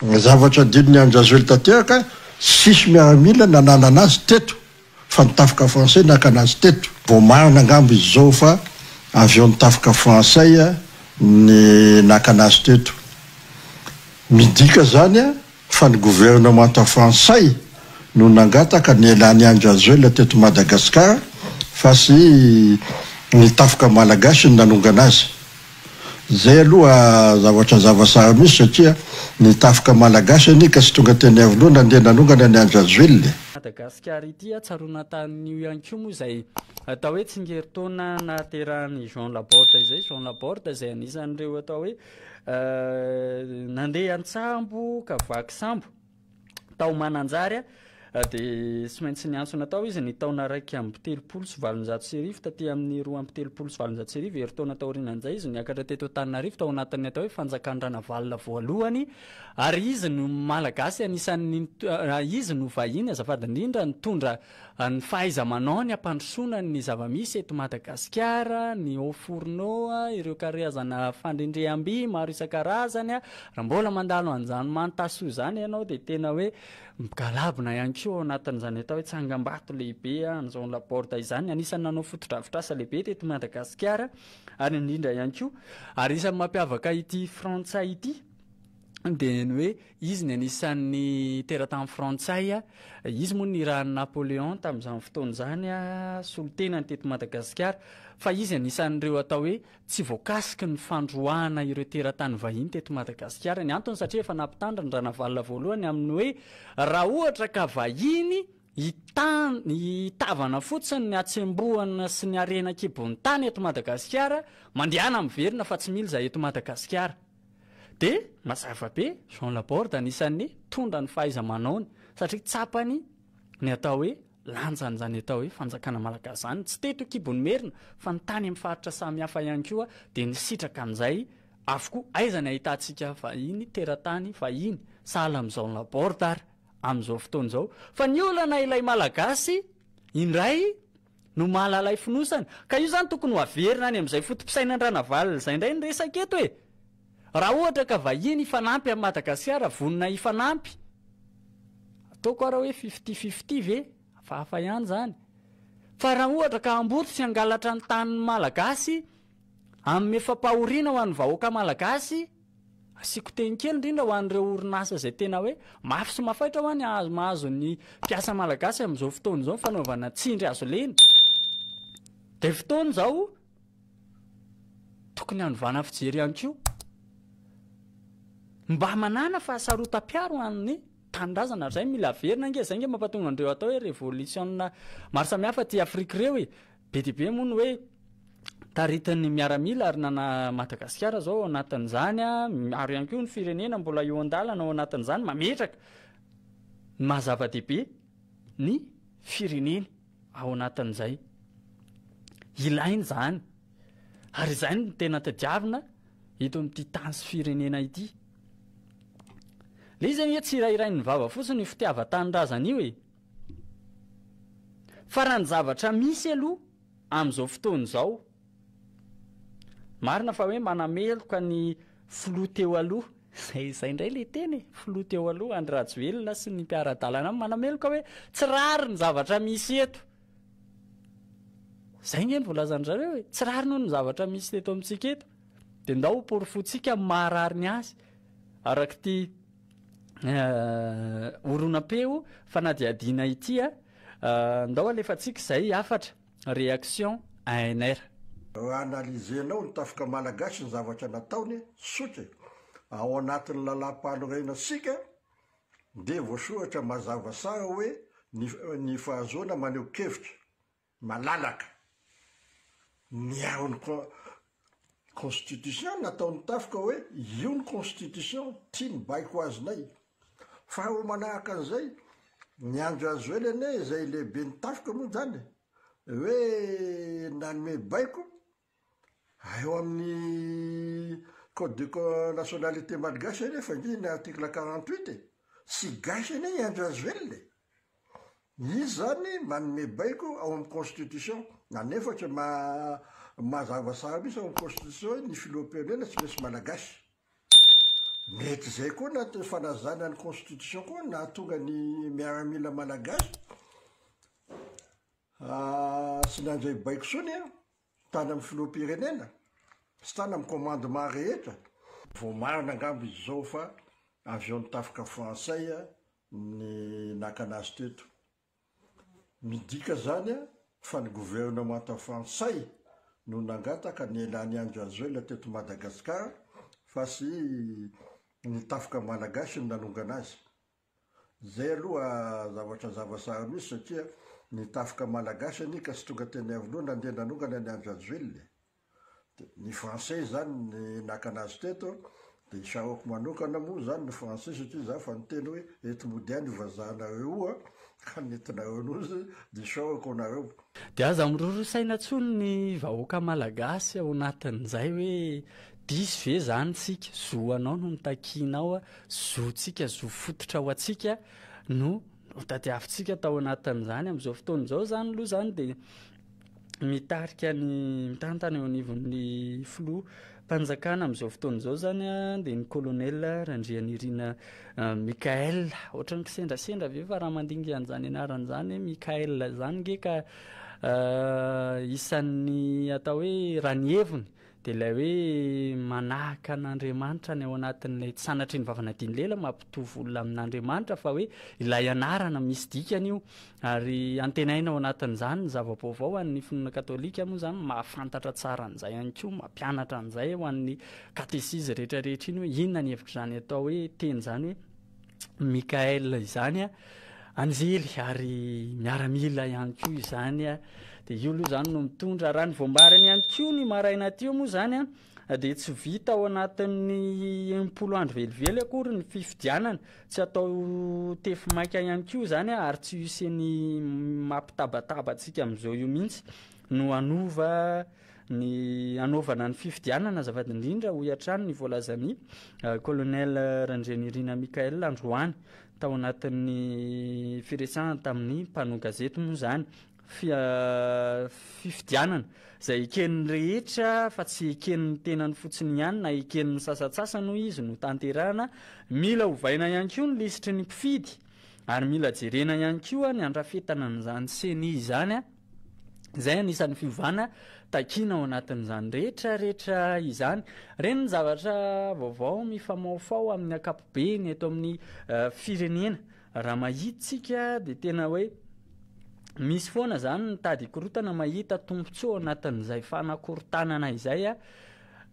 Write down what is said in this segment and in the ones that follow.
Zavatra didiny Andry Rajoelina tanteraka, sisy miaramila nanana anazy teto, fa ny tafika français naka anazy teto. Vao marina angambo izy zao fa avy eo ny tafika français ny naka anazy teto. Midika zany a fa ny gouvernement français no nangataka ny elany Andry Rajoelina teto Madagasikara fa sy ny tafika malagasy ny nanonga anazy. Zay aloha zavatra zavasara misy satria ny tafika malagasy any ka sy tonga teny avy nandeha nanongana ny Andry Rajoelina. Madagasikara ity tsaroana tan'io ihany koa moa izay atao hoe tsingeritaona nahaterahan'ny Jean Laporte izay. Jean Laporte izay anisan'ireo atao hoe nandeha an-tsambo ka vaky sambo tao Mananjary dia tsy maintsy niantsona tao izy ny taona raiky amby 370 taty amin'ny 270 heritaona taorianan'izay izy niakatra teto Antananarivo tao anatin'ny atao hoe fanjakan'ny Ranavalona voalohany, ary izy no malagasy anisan'ny izy no vahiny azafady indrindra nitondra ny fahaiza-manao ny ampandrosoana ny zavamisy eto Madagasikara, ny haut fourneau, ireo karazana fandrindream-by maro isan-karazany. Raha mbola mandalo an'izany manotasoa zany ianao dia tena hoe galabona ihany koa anatin'izany atao hoe tsangam-bato lehibe ny Jean Laporte izany, anisan'ny nanao fotodrafitrasa lehibe teto Madagasikara, ary indrindra ihany koa ary isan'ny mampiavaka ity frantsay ity dia ny hoe izy ny anisan'ny teratany frantsay, izy moa ny raha Napoléon tamin'izany fotoana izany solon-tenany teto Madagasikara, fa izy anisan'ireo atao hoe tsy voakasiky ny fandroahana ireo teratany vahiny teto Madagasikara. Ny antony satria efa nampitandra ny Ranavalona voalohany amin'ny hoe raha ohatra ka vahiny hitavana fotsiny ny atsembohana sy ny arena-kibon'ny tany eto Madagasikara, mandehana miverina fa tsy mila izahay eto Madagasikara. Dia mazava be Jean Laporte anisan'ny tondra ny fahaiza-manaony satria tsapany ny atao hoe lanjany zany atao hoe fanjakana malagasy zany, tsy teto kibony merina fa ny tany amin'ny faritra samihafa ihany koa dia nisitraka amin'izay avokoa aiza ny ahitantsika vahiny teratany vahiny sahala amin'ny Jean Laporte ary amin'izao fotoana izao. Fa ny olana ilay malagasy indray no mahalalay fonosana, ka io zany tokony ho averina any amin'izay fotom-pisainan'ny Ranavalona izay indray ny resaka eto hoe raha ohatra ka vahiny ifanampy amin'ny Madagasikara, vonona ifanampy ataoko raha hoe 50-50 ve hafahafa ihany zany. Fa raha ohatra ka amboto sy angalatra ny tany malagasy amin'ny efa-pahoriana ho an'ny vahoaka malagasy, asiako teny kely indrindra ho an'ireo orinasa izay tena hoe mafy sy mafaitra ho any mahazo ny mpiasa malagasy amin'izao fotoana izao fanaovana tsindry azo lena, dia fotoana izao tokony hanovana fijery ihany koa mba manana fahasarotam-piaro amin'ny tanindrazana. Zay mila averina nge, zay nge mampatonga andreo atao hoe révolution maro samihafa ty Afrika reo be dia be moa ny hoe taritin'ny miaramila ary nana Madagasikara zao anatin'izany maro ihany koa ny firenena mbola eo an-dalana ao anatin'izany mametraka ny mahazava-dehibe ny fireneny ao anatin'izay. Ilainy zany ary izany ny tena tadiavina eto amin'ity tany sy firenena ity. Le izy anie tsy irairain'ny vava fotsiny fitiava-tanindrazana io fa raha ny zavatra misy aloha amin'izao fotoana izao, marina fa hoe manameloka ny filoha teo aloha, zay indray le teny filoha teo aloha Andry Rajoelina sy ny mpiara-dalana manameloka hoe tsy rary ny zavatra misy eto. Zay nge ny voalazan'zareo hoe tsy rary noho ny zavatra misy teto amintsika eto, dia ndao porofotsika maharary ny azy araka ty oronam-peo fanadiadiana ity ndao alefatsika izay afatra réaction ANR. Analizenao ny tafika malagasy ny zavatra nataony sotra ao anatin'ny lalam-panorenasika dia voasoratra mazava tsara hoe ny fahazoana maneho kevitra malalaka ny ahony constitution nataony tafika hoe io ny constitution tia ny baiko azonay. Fa ho manahaka an'izay ny Andry Rajoelina izay lehibe ny tafika moa zany hoe nanome baiko eo amin'ny code de nationalité malagasy rehefa nge ny article 48 sy gasy ane Andry Rajoelina izy zany manome baiko ao amin'ny constitution nanefatra mazava tsara misy ao amin'ny constitution ny filoham-pirenena tsy misy malagasy. mety zay koa na fanazana ny constitution koa na tonga ny miaramila malagasy sy nandray baiko sony a tany amin'ny filoham-pirenena sy tany amin'ny commandement rehetra vo marina angambo izy zao fa avion nitafica français ny nakanazy teto midika zany a fa ny gouvernement français no nangataka ny elany andro azy hoe la teto Madagasikara fa sy nitafica malagasy ny nanongana azy zay aloha zavatra zavasara misy satria nitafica malagasy anika sy tonga teny avy nandeha nanongana ny andro azy velona ny français zany ny nakanazy teto de isarako manokana moa zany ny français satria za fa niteny hoe eto modiany vazahanareo ka netinareo nozy de isarako anareo de aza mirorosaina tsony ny vahoaka malagasy ao anatin'izay hoe disy ve zany tsika zoanao no mitakinao zotsika zo fototra ho atsika no tadiavintsika tao anatin'izany am'izao fotoan'izao zany aloha zany de mitarika ny mitantany eo anivon'ny filoha mpanjakana am'izao fotoan'izao zany a de ny colonel Randrianirina Mikael ohatrany kisendrasendra ve fa raha mandingy an'izany anaran'izany Mikael zany nge ka isan'ny atao hoe ranieviny de ilay hoe manahaka an'Andriamanitra ny ao anatin'ilay tsy sanatry ny vavanadiny lela mampitovy olona amin'Andriamanitra fa hoe ilay anarana misy dikany io ary antenaina ao anatin'izany ny zava-baovao an'ny finoana katolika moa zany mahafantatra tsara an'izay ihany koa mampianatra an'izay ho an'ny katesizy rehetrarehetra iny hoe inona ny hevitra zany atao hoe teny zany hoe Mikael izany a anjely ary miaramila ihany koa izany de io aloha zany no mitondra raha ny voambarany ihany koa ny maraina teo moa zany de tsy vita ao anatin'ny 10 andro velively akory ny fifidianana tsy atao tefy maika ihany koa zany ary tsy iseny mampitabataba atsika am'izao io mihitsy no anaovana ny fifidianana azafady indrindra ho iatrany ny voalazany colonel Randrianirina Mikael Androany tao anatin'ny firesahana tamin'ny mpanao gazety moa zany fifidianana zay eken'ny rehetra fa tsy eken'ny tenany fotsiny ihany na eken'ny sasatsasa no izy no tanterahana mila hovaina ihany koa ny lisitry ny mpifidy ary mila jerena ihany koa ny andrafetana n'izany seni zany zay anisan'ny fiovana takina ao anatin'izany rehetrarehetra izany reny ny zavatra vaovao mifamaofao amin'ny akapobeny eto amin'ny firenena raha mahitsika de tena hoe misy foana zany nitady ikorotana mahita tombontsoa anatin'izay fanakorontanana izay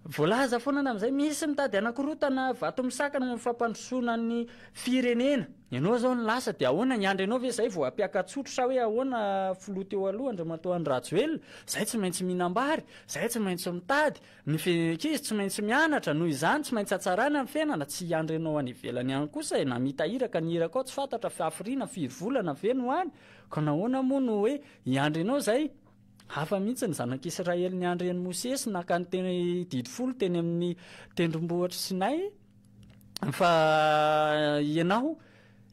voalaza foana am'izay misy mitady anakorotana vato misakana amin'ny fampandrosoana ny firenena ianao zao ny lasa de ahoana ny andro ianao ve zay vo ampiakatsotro sa hoe ahoana filoha teo aloha Andriamatoa Rajoelina zay tsy maintsy mihinam-bary zay tsy maintsy mitady ny fekizy tsy maintsy mianatra noho izany tsy maintsy atsarana ny fiainana tsy andro ianao any ivelany ihany kosa na mitahiraka ny hiraka ao tsy fantatra fa hafiriana firy volana ve no any ka nahoana moa no hoe iandro ianao zay hafa mihitsy ny zanak'Israely ny andreny Mosesy naka ny teny didifolo teny amin'ny tendrombohitra Sinay fa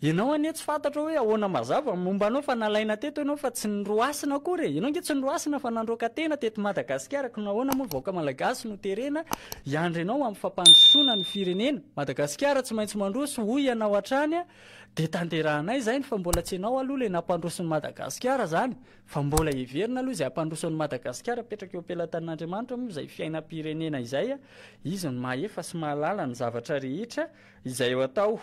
ianao anie tsy fantatra hoe ahoana mazava momba anao fa nalaina teto ianao fa tsy nroasina akory ianao nge tsy nroasina fa nandroaka tena teto Madagasikara ka nahoana moa vahoaka malagasy no terena iandro ianao amin'ny fampandrosoana ny firenena Madagasikara tsy maintsy mandroso hoy ianao hatrany de tanterahanay zay fa mbola tsy ianao aloha le nampandrosony Madagasikara zany fa mbola heverina aloha izay ampandrosony Madagasikara petraka eo am-pelatan'Andriamanitra moa izay fiainam-pirenena izay izy no mahefa sy mahalala ny zavatra rehetra izay ho atao